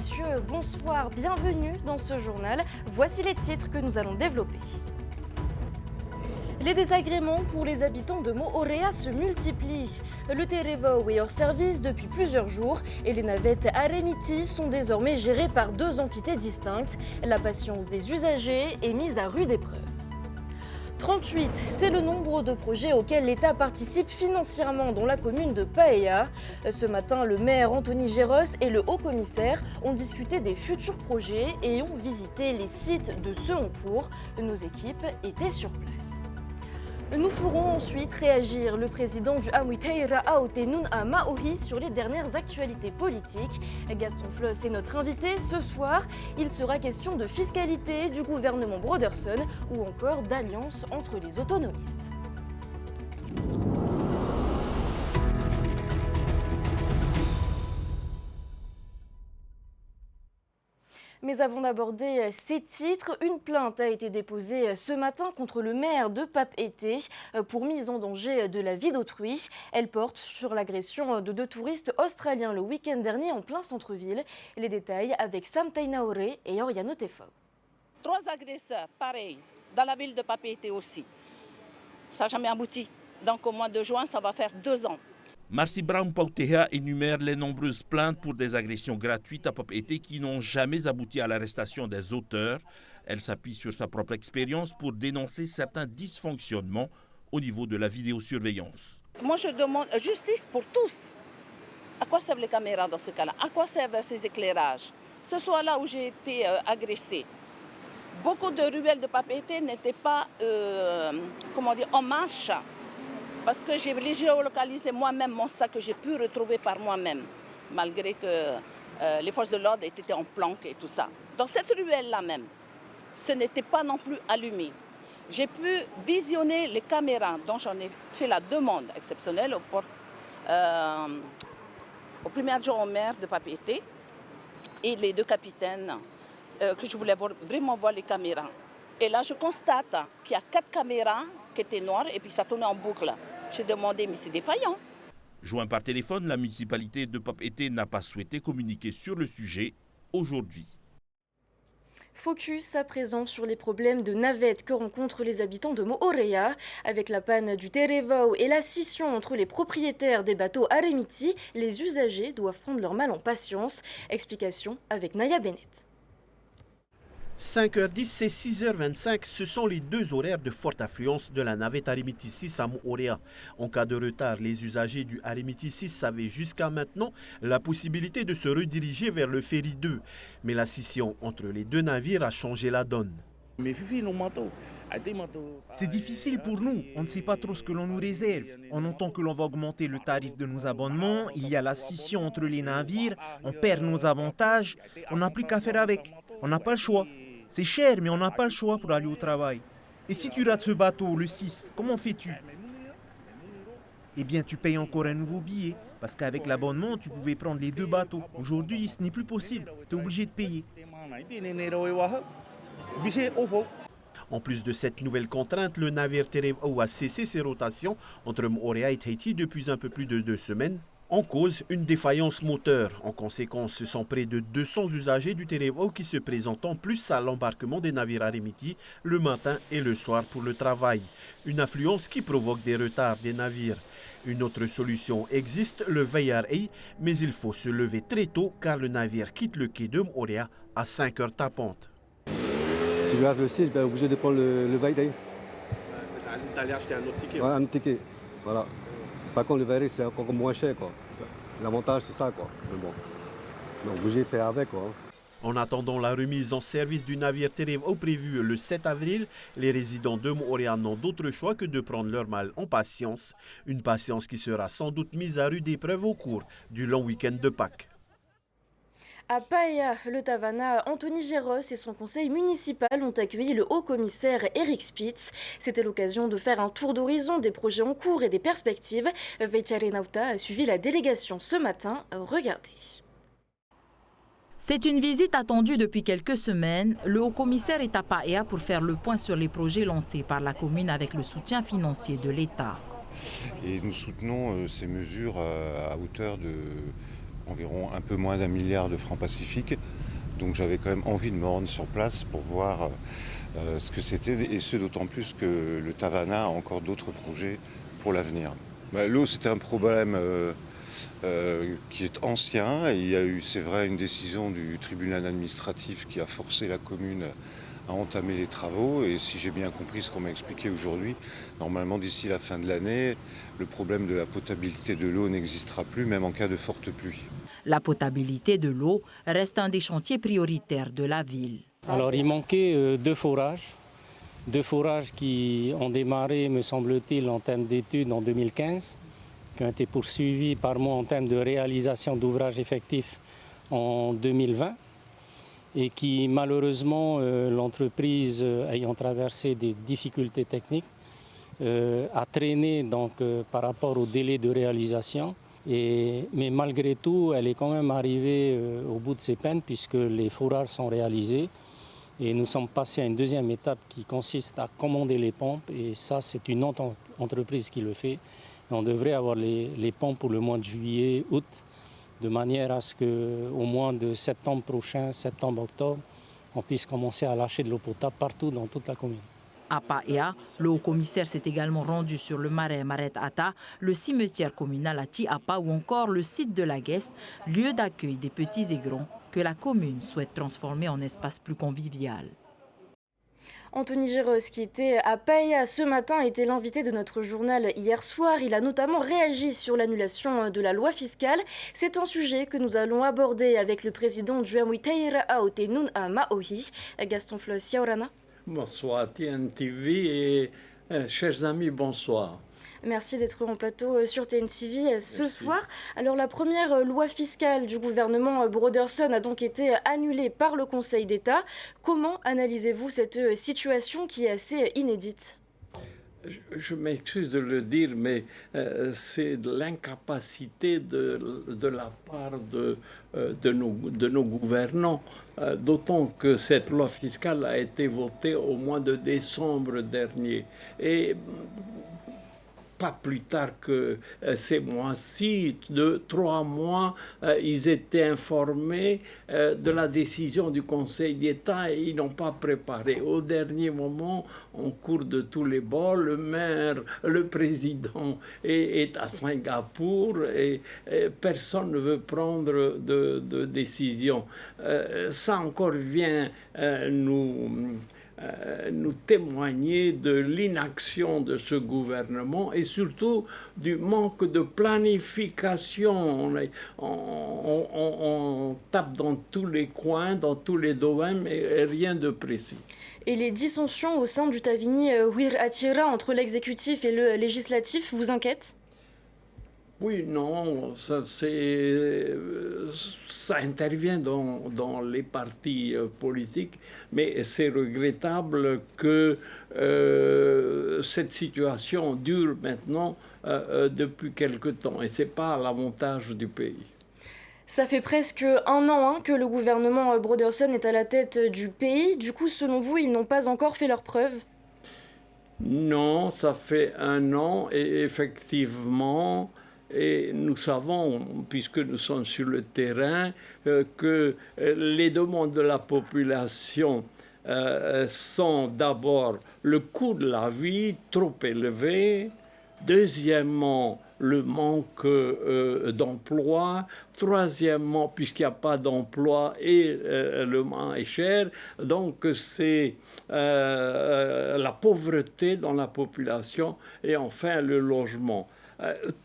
messieurs, bonsoir, bienvenue dans ce journal. Voici les titres que nous allons développer. Les désagréments pour les habitants de Moorea se multiplient. Le Terevao est hors service depuis plusieurs jours et les navettes Aremiti sont désormais gérées par deux entités distinctes. La patience des usagers est mise à rude épreuve. 38, c'est le nombre de projets auxquels l'État participe financièrement dans la commune de Paella. Ce matin, le maire Anthony Géros et le haut-commissaire ont discuté des futurs projets et ont visité les sites de ceux en cours. Nos équipes étaient sur place. Nous ferons ensuite réagir le président du Amwiteira Aotenun à Maori sur les dernières actualités politiques. Gaston Floss est notre invité ce soir. Il sera question de fiscalité du gouvernement Broderson ou encore d'alliance entre les autonomistes. Mais avant d'aborder ces titres, une plainte a été déposée ce matin contre le maire de Papeete pour mise en danger de la vie d'autrui. Elle porte sur l'agression de deux touristes australiens le week-end dernier en plein centre-ville. Les détails avec Sam Tainaore et Oriano Tefo. 3 agresseurs, pareil, dans la ville de Papeete aussi. Ça n'a jamais abouti. Donc au mois de juin, ça va faire 2 ans. Marcy Brown Pautea énumère les nombreuses plaintes pour des agressions gratuites à Papeete qui n'ont jamais abouti à l'arrestation des auteurs. Elle s'appuie sur sa propre expérience pour dénoncer certains dysfonctionnements au niveau de la vidéosurveillance. Moi, je demande justice pour tous. À quoi servent les caméras dans ce cas-là? À quoi servent ces éclairages? Ce soir-là où j'ai été agressée, beaucoup de ruelles de Papeete n'étaient pas en marche. Parce que j'ai géolocalisé moi-même mon sac que j'ai pu retrouver par moi-même, malgré que les forces de l'ordre étaient en planque et tout ça. Dans cette ruelle-là même, ce n'était pas non plus allumé. J'ai pu visionner les caméras dont j'en ai fait la demande exceptionnelle au premier adjoint au maire de Papeete et les 2 capitaines que je voulais vraiment voir les caméras. Et là, je constate qu'il y a 4 caméras qui étaient noires et puis ça tournait en boucle. J'ai demandé, mais c'est défaillant. Joint par téléphone, la municipalité de Papeete n'a pas souhaité communiquer sur le sujet aujourd'hui. Focus à présent sur les problèmes de navette que rencontrent les habitants de Moorea. Avec la panne du Terevao et la scission entre les propriétaires des bateaux Aremiti, les usagers doivent prendre leur mal en patience. Explication avec Naya Bennett. 5h10 et 6h25, ce sont les 2 horaires de forte affluence de la navette Aremiti 6 à Moorea. En cas de retard, les usagers du Aremiti 6 avaient jusqu'à maintenant la possibilité de se rediriger vers le ferry 2. Mais la scission entre les 2 navires a changé la donne. C'est difficile pour nous, on ne sait pas trop ce que l'on nous réserve. On entend que l'on va augmenter le tarif de nos abonnements, il y a la scission entre les navires, on perd nos avantages, on n'a plus qu'à faire avec, on n'a pas le choix. C'est cher, mais on n'a pas le choix pour aller au travail. Et si tu rates ce bateau, le 6, comment fais-tu? Eh bien, tu payes encore un nouveau billet, parce qu'avec l'abonnement, tu pouvais prendre les 2 bateaux. Aujourd'hui, ce n'est plus possible, tu es obligé de payer. En plus de cette nouvelle contrainte, le navire Terevao a cessé ses rotations entre Moorea et Tahiti depuis un peu plus de 2 semaines. En cause, une défaillance moteur. En conséquence, ce sont près de 200 usagers du Terevao qui se présentent en plus à l'embarquement des navires Aremiti le matin et le soir pour le travail. Une affluence qui provoque des retards des navires. Une autre solution existe, le VRA, mais il faut se lever très tôt car le navire quitte le quai de Moorea à 5h tapantes. Si je rate le 6, je vais obligé de prendre le VRA. T'allais acheter un autre ticket? Ouais, un autre ticket, voilà. Par contre, le VRA, c'est encore moins cher, quoi. L'avantage, c'est ça, quoi. Mais bon, on est obligé de faire avec, quoi. En attendant la remise en service du navire Terevao prévue le 7 avril, les résidents de Moorea n'ont d'autre choix que de prendre leur mal en patience. Une patience qui sera sans doute mise à rude épreuve au cours du long week-end de Pâques. À Paella, le Tavana, Anthony Géros et son conseil municipal ont accueilli le haut-commissaire Eric Spitz. C'était l'occasion de faire un tour d'horizon des projets en cours et des perspectives. Veitare Nauta a suivi la délégation ce matin. Regardez. C'est une visite attendue depuis quelques semaines. Le haut-commissaire est à Paella pour faire le point sur les projets lancés par la commune avec le soutien financier de l'État. Et nous soutenons ces mesures à hauteur de environ un peu moins d'1 milliard de francs pacifiques Donc j'avais quand même envie de me rendre sur place pour voir ce que c'était, et ce d'autant plus que le Tavana a encore d'autres projets pour l'avenir. L'eau, c'était un problème qui est ancien. Il y a eu, c'est vrai, une décision du tribunal administratif qui a forcé la commune à entamer les travaux. Et si j'ai bien compris ce qu'on m'a expliqué aujourd'hui, normalement d'ici la fin de l'année, le problème de la potabilité de l'eau n'existera plus, même en cas de forte pluie. La potabilité de l'eau reste un des chantiers prioritaires de la ville. Alors il manquait deux forages qui ont démarré, me semble-t-il, en termes d'études en 2015, qui ont été poursuivis par moi en termes de réalisation d'ouvrages effectifs en 2020 et qui, malheureusement, l'entreprise ayant traversé des difficultés techniques, a traîné donc, par rapport au délai de réalisation. Mais malgré tout, elle est quand même arrivée au bout de ses peines puisque les forages sont réalisés. Et nous sommes passés à une deuxième étape qui consiste à commander les pompes. Et ça, c'est une autre entreprise qui le fait. Et on devrait avoir les pompes pour le mois de juillet, août, de manière à ce qu'au mois de septembre prochain, septembre-octobre, on puisse commencer à lâcher de l'eau potable partout dans toute la commune. À Paea, le haut-commissaire s'est également rendu sur le marais Maret Ata, le cimetière communal à Tiapa ou encore le site de la Guesse, lieu d'accueil des petits aigrons que la commune souhaite transformer en espace plus convivial. Anthony Géros, qui était à Paea ce matin, était l'invité de notre journal hier soir. Il a notamment réagi sur l'annulation de la loi fiscale. C'est un sujet que nous allons aborder avec le président du Amuiteira Aotenun à Maohi, Gaston Flos Yaorana. Bonsoir TNTV et chers amis, bonsoir. Merci d'être en plateau sur TNTV ce soir. Alors la première loi fiscale du gouvernement Broderson a donc été annulée par le Conseil d'État. Comment analysez-vous cette situation qui est assez inédite ? Je m'excuse de le dire, mais c'est de l'incapacité de la part de nos gouvernants, d'autant que cette loi fiscale a été votée au mois de décembre dernier. Et pas plus tard que ces mois-ci, 3 mois, ils étaient informés de la décision du Conseil d'État et ils n'ont pas préparé. Au dernier moment, on court de tous les bords. Le maire, le président est à Singapour et personne ne veut prendre de décision. Ça encore vient nous témoigner de l'inaction de ce gouvernement et surtout du manque de planification. On tape dans tous les coins, dans tous les domaines, mais rien de précis. Et les dissensions au sein du Tavini Huir Atira entre l'exécutif et le législatif vous inquiètent ? Oui, non, ça intervient dans les partis politiques, mais c'est regrettable que cette situation dure maintenant depuis quelque temps, et ce n'est pas à l'avantage du pays. Ça fait presque 1 an que le gouvernement Broderson est à la tête du pays. Du coup, selon vous, ils n'ont pas encore fait leurs preuves ? Non, ça fait 1 an, et effectivement... Et nous savons, puisque nous sommes sur le terrain, que les demandes de la population sont d'abord le coût de la vie trop élevé, deuxièmement le manque d'emploi, troisièmement, puisqu'il n'y a pas d'emploi et le vin est cher, donc c'est la pauvreté dans la population et enfin le logement.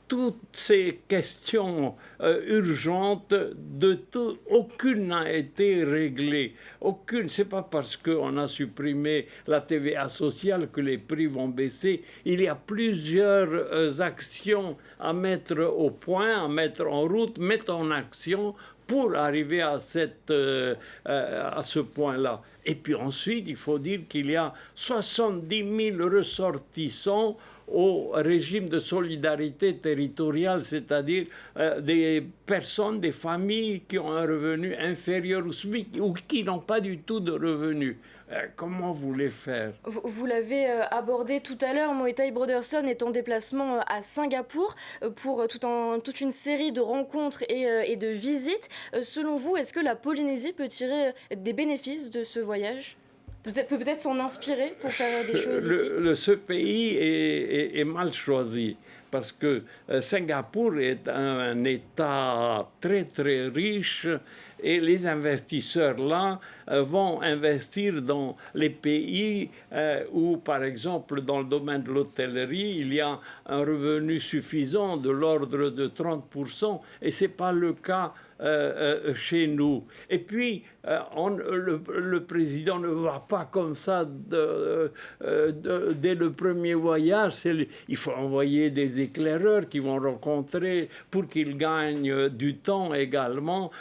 Toutes ces questions urgentes, aucune n'a été réglée. Aucune. Ce n'est pas parce qu'on a supprimé la TVA sociale que les prix vont baisser. Il y a plusieurs actions à mettre au point, à mettre en route, mettre en action pour arriver à ce point-là. Et puis ensuite, il faut dire qu'il y a 70 000 ressortissants au régime de solidarité territoriale, c'est-à-dire des personnes, des familles qui ont un revenu inférieur au SMIC ou qui n'ont pas du tout de revenus. Comment vous les faire? Vous l'avez abordé tout à l'heure, Moetai Broderson est en déplacement à Singapour pour toute une série de rencontres et de visites. Selon vous, est-ce que la Polynésie peut tirer des bénéfices de ce voyage ? Peut-être s'en inspirer pour faire des choses ici. Ce pays est mal choisi parce que Singapour est un État très très riche et les investisseurs là vont investir dans les pays où, par exemple, dans le domaine de l'hôtellerie, il y a un revenu suffisant de l'ordre de 30%, et ce n'est pas le cas chez nous. Et puis, le président ne va pas comme ça dès le premier voyage. Il faut envoyer des éclaireurs qui vont rencontrer pour qu'ils gagnent du temps également.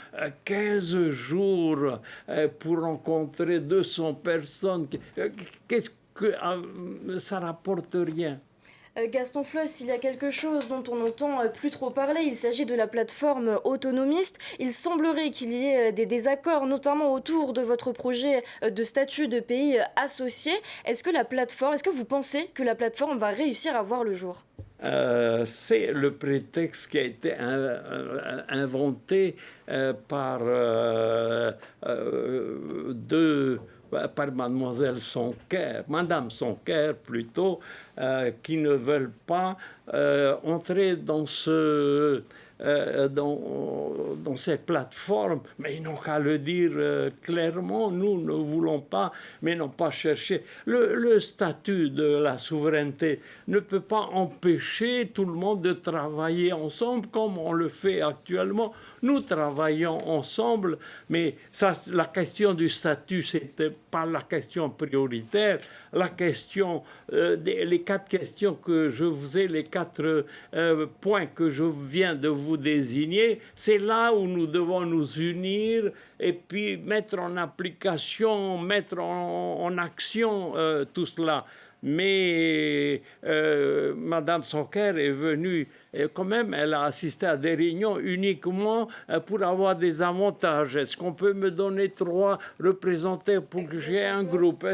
15 jours pour rencontrer 200 personnes. Qu'est-ce que ça rapporte rien? Gaston Floss, il y a quelque chose dont on n'entend plus trop parler. Il s'agit de la plateforme autonomiste. Il semblerait qu'il y ait des désaccords, notamment autour de votre projet de statut de pays associé. Est-ce que vous pensez que la plateforme va réussir à voir le jour ? C'est le prétexte qui a été inventé par Mademoiselle Sonker, Madame Sonker plutôt, qui ne veulent pas entrer dans cette plateforme, mais ils n'ont qu'à le dire clairement. Nous ne voulons pas, mais n'ont pas cherché. Le statut de la souveraineté ne peut pas empêcher tout le monde de travailler ensemble comme on le fait actuellement. Nous travaillons ensemble, mais ça, la question du statut, c'était pas la question prioritaire. La question, les 4 questions que je vous ai, les 4 points que je viens de vous désigner, c'est là où nous devons nous unir et puis mettre en application, mettre en action tout cela. Mais Madame Sonker est venue, et quand même, elle a assisté à des réunions uniquement pour avoir des avantages. Est-ce qu'on peut me donner 3 représentants pour que j'ai un groupe?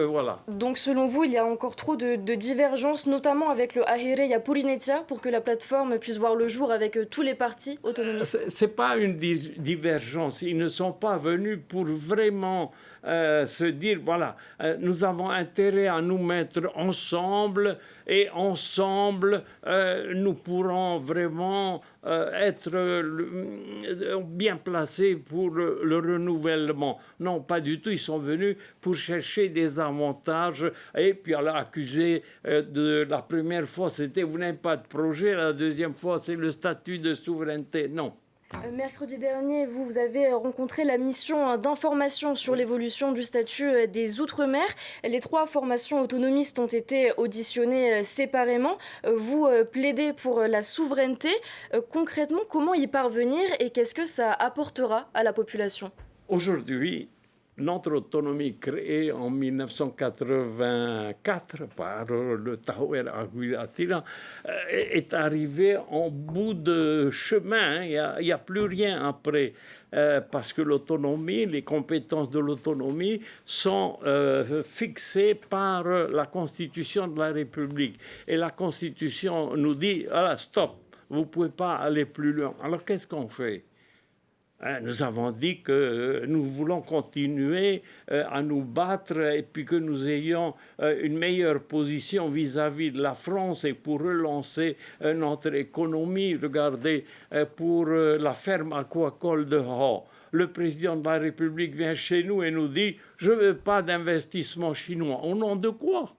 Voilà. Donc, selon vous, il y a encore trop de divergences, notamment avec le Ahireya Purinetia, pour que la plateforme puisse voir le jour avec tous les partis autonomistes? C'est pas une divergence. Ils ne sont pas venus pour vraiment se dire, voilà, nous avons intérêt à nous mettre ensemble et ensemble, nous pourrons vraiment être bien placés pour le renouvellement. Non, pas du tout. Ils sont venus pour chercher des avantages. Et puis, elle a accusé de la première fois, c'était vous n'avez pas de projet. La deuxième fois, c'est le statut de souveraineté. Non. Mercredi dernier, vous avez rencontré la mission d'information sur l'évolution du statut des Outre-mer. Les 3 formations autonomistes ont été auditionnées séparément. Vous plaidez pour la souveraineté. Concrètement, comment y parvenir et qu'est-ce que ça apportera à la population? Aujourd'hui, notre autonomie créée en 1984 par le Tawera Aguilatila est arrivée en bout de chemin. Il n'y a plus rien après. Parce que l'autonomie, les compétences de l'autonomie sont fixées par la Constitution de la République. Et la Constitution nous dit, ah, stop, vous ne pouvez pas aller plus loin. Alors qu'est-ce qu'on fait? Nous avons dit que nous voulons continuer à nous battre et puis que nous ayons une meilleure position vis-à-vis de la France et pour relancer notre économie. Regardez, pour la ferme aquacole de Ho, le président de la République vient chez nous et nous dit « Je ne veux pas d'investissement chinois ». Au nom de quoi ?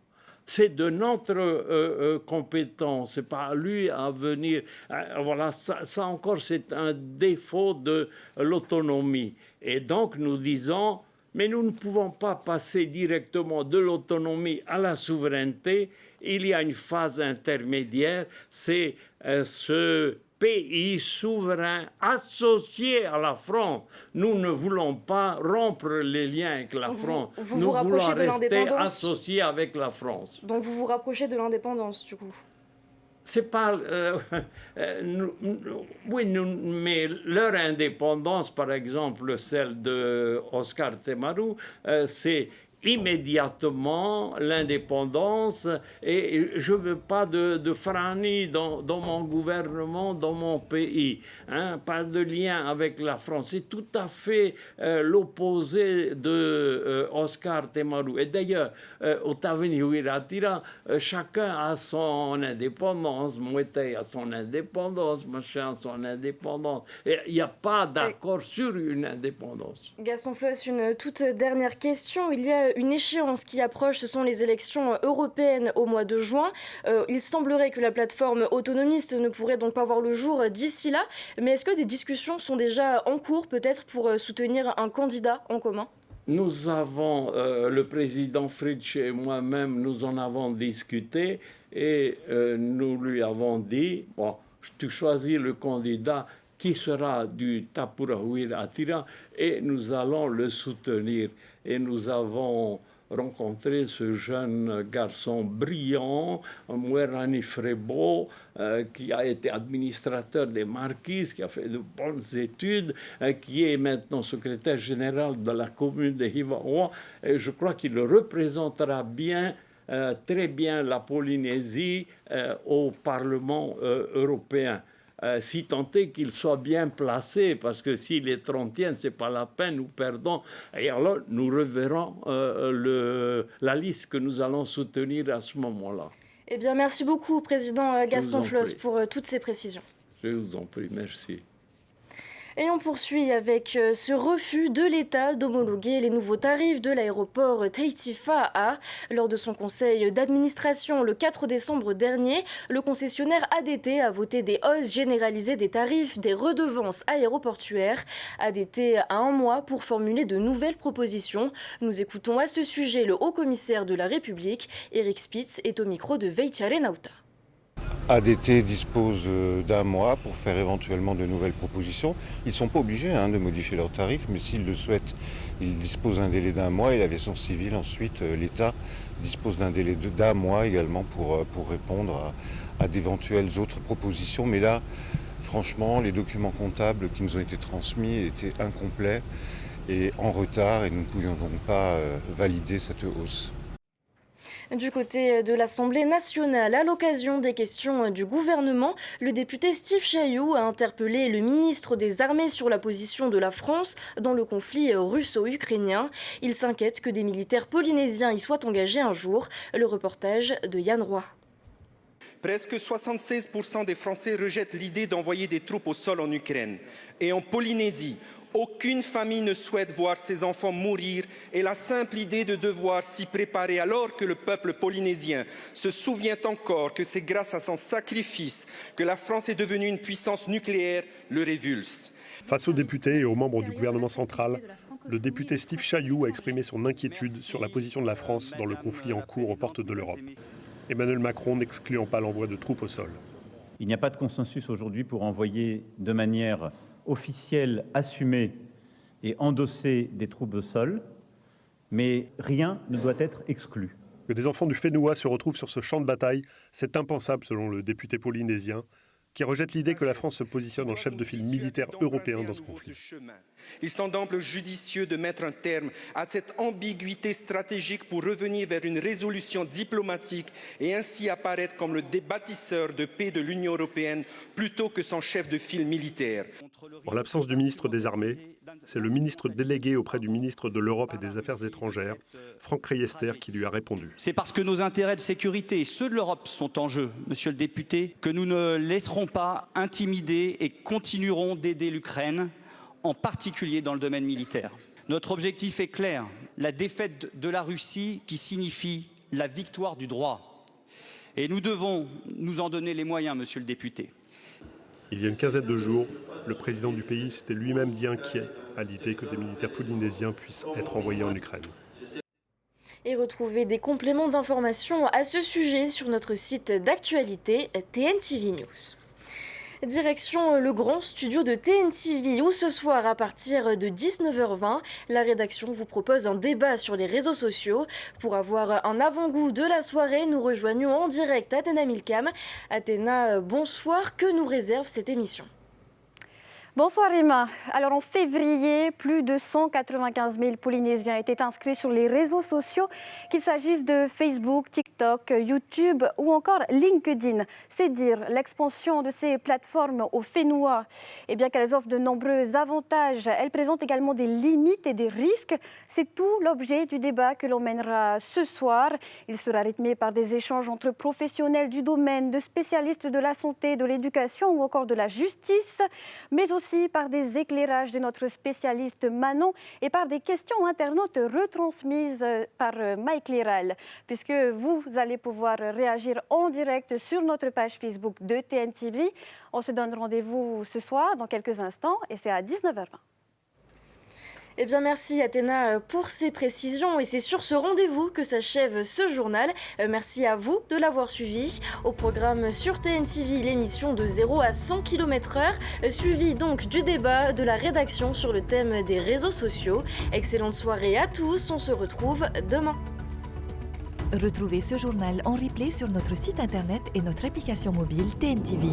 C'est de notre compétence, c'est pas à lui à venir. Voilà, ça encore, c'est un défaut de l'autonomie. Et donc, nous disons, mais nous ne pouvons pas passer directement de l'autonomie à la souveraineté. Il y a une phase intermédiaire, c'est ce pays souverain associé à la France. Nous ne voulons pas rompre les liens avec la France. Nous voulons rester associés avec la France. Donc vous vous rapprochez de l'indépendance, du coup? C'est pas... mais leur indépendance, par exemple celle de Oscar Temaru, c'est immédiatement l'indépendance, et je veux pas de frani dans mon gouvernement, dans mon pays, hein, pas de lien avec la France. C'est tout à fait l'opposé de Oscar Temaru. Et d'ailleurs, au Taveni Huiratira, chacun a son indépendance, Moetai a son indépendance, machin a son indépendance. Il n'y a pas d'accord sur une indépendance. Gaston Floss, une toute dernière question. Il y a une échéance qui approche, ce sont les élections européennes au mois de juin. Il semblerait que la plateforme autonomiste ne pourrait donc pas voir le jour d'ici là, mais est-ce que des discussions sont déjà en cours peut-être pour soutenir un candidat en commun? Nous avons, le président Fritsch et moi-même, nous en avons discuté et nous lui avons dit, bon, tu choisis le candidat qui sera du Tapurahuira-Atira et nous allons le soutenir. Et nous avons rencontré ce jeune garçon brillant, Mwerani Frebo, qui a été administrateur des Marquises, qui a fait de bonnes études, qui est maintenant secrétaire général de la commune de Hivaoa. Et je crois qu'il représentera bien, très bien la Polynésie au Parlement européen. Si tant est qu'il soit bien placé, parce que s'il est 30e, ce n'est pas la peine, nous perdons. Et alors, nous reverrons la liste que nous allons soutenir à ce moment-là. Eh bien, merci beaucoup, Président Gaston Floss, pour toutes ces précisions. Je vous en prie, merci. Et on poursuit avec ce refus de l'État d'homologuer les nouveaux tarifs de l'aéroport Tahiti Fa'a. Lors de son conseil d'administration le 4 décembre dernier, le concessionnaire ADT a voté des hausses généralisées des tarifs des redevances aéroportuaires. ADT a un mois pour formuler de nouvelles propositions. Nous écoutons à ce sujet le haut-commissaire de la République. Eric Spitz est au micro de Veichare Nauta. ADT dispose d'un mois pour faire éventuellement de nouvelles propositions. Ils ne sont pas obligés de modifier leurs tarifs, mais s'ils le souhaitent, ils disposent d'un délai d'un mois et l'aviation civile, ensuite, l'État dispose d'un délai d'un mois également pour répondre à d'éventuelles autres propositions. Mais là, franchement, les documents comptables qui nous ont été transmis étaient incomplets et en retard et nous ne pouvions donc pas valider cette hausse. Du côté de l'Assemblée nationale, à l'occasion des questions du gouvernement, le député Steve Chayou a interpellé le ministre des Armées sur la position de la France dans le conflit russo-ukrainien. Il s'inquiète que des militaires polynésiens y soient engagés un jour. Le reportage de Yann Roy. Presque 76% des Français rejettent l'idée d'envoyer des troupes au sol en Ukraine. Et en Polynésie, aucune famille ne souhaite voir ses enfants mourir et la simple idée de devoir s'y préparer alors que le peuple polynésien se souvient encore que c'est grâce à son sacrifice que la France est devenue une puissance nucléaire le révulse. Face aux députés et aux membres du gouvernement central, le député Steve Chayou a exprimé son inquiétude sur la position de la France dans le conflit en cours aux portes de l'Europe. Emmanuel Macron n'excluant pas l'envoi de troupes au sol. Il n'y a pas de consensus aujourd'hui pour envoyer de manière officielle, assumée et endossée des troupes au sol, mais rien ne doit être exclu. Que des enfants du Fénoua se retrouvent sur ce champ de bataille, c'est impensable selon le député polynésien, qui rejette l'idée que la France se positionne en chef de file militaire européen dans ce conflit. Il semble judicieux de mettre un terme à cette ambiguïté stratégique pour revenir vers une résolution diplomatique et ainsi apparaître comme le bâtisseur de paix de l'Union européenne plutôt que son chef de file militaire. En l'absence du ministre des Armées, c'est le ministre délégué auprès du ministre de l'Europe et des Affaires étrangères, Franck Riester, qui lui a répondu. C'est parce que nos intérêts de sécurité et ceux de l'Europe sont en jeu, monsieur le député, que nous ne laisserons pas intimider et continuerons d'aider l'Ukraine, en particulier dans le domaine militaire. Notre objectif est clair, la défaite de la Russie qui signifie la victoire du droit. Et nous devons nous en donner les moyens, monsieur le député. Il y a une quinzaine de jours, le président du pays s'était lui-même dit inquiet à l'idée que des militaires polynésiens puissent être envoyés en Ukraine. Et retrouvez des compléments d'information à ce sujet sur notre site d'actualité TNTV News. Direction le grand studio de TNTV où ce soir à partir de 19h20, la rédaction vous propose un débat sur les réseaux sociaux. Pour avoir un avant-goût de la soirée, nous rejoignons en direct Athéna Milcam. Athéna, bonsoir, que nous réserve cette émission ? Bonsoir Rima. Alors en février, plus de 195 000 Polynésiens étaient inscrits sur les réseaux sociaux, qu'il s'agisse de Facebook, TikTok, YouTube ou encore LinkedIn. C'est dire l'expansion de ces plateformes au Fénois. Et bien qu'elles offrent de nombreux avantages, elles présentent également des limites et des risques. C'est tout l'objet du débat que l'on mènera ce soir. Il sera rythmé par des échanges entre professionnels du domaine, de spécialistes de la santé, de l'éducation ou encore de la justice, mais aussi par des éclairages de notre spécialiste Manon et par des questions internautes retransmises par Mike Liral, puisque vous allez pouvoir réagir en direct sur notre page Facebook de TNTV. On se donne rendez-vous ce soir dans quelques instants et c'est à 19h20. Eh bien, merci Athéna pour ces précisions et c'est sur ce rendez-vous que s'achève ce journal. Merci à vous de l'avoir suivi. Au programme sur TNTV, l'émission de 0 à 100 km/h, suivi donc du débat de la rédaction sur le thème des réseaux sociaux. Excellente soirée à tous, on se retrouve demain. Retrouvez ce journal en replay sur notre site internet et notre application mobile TNTV.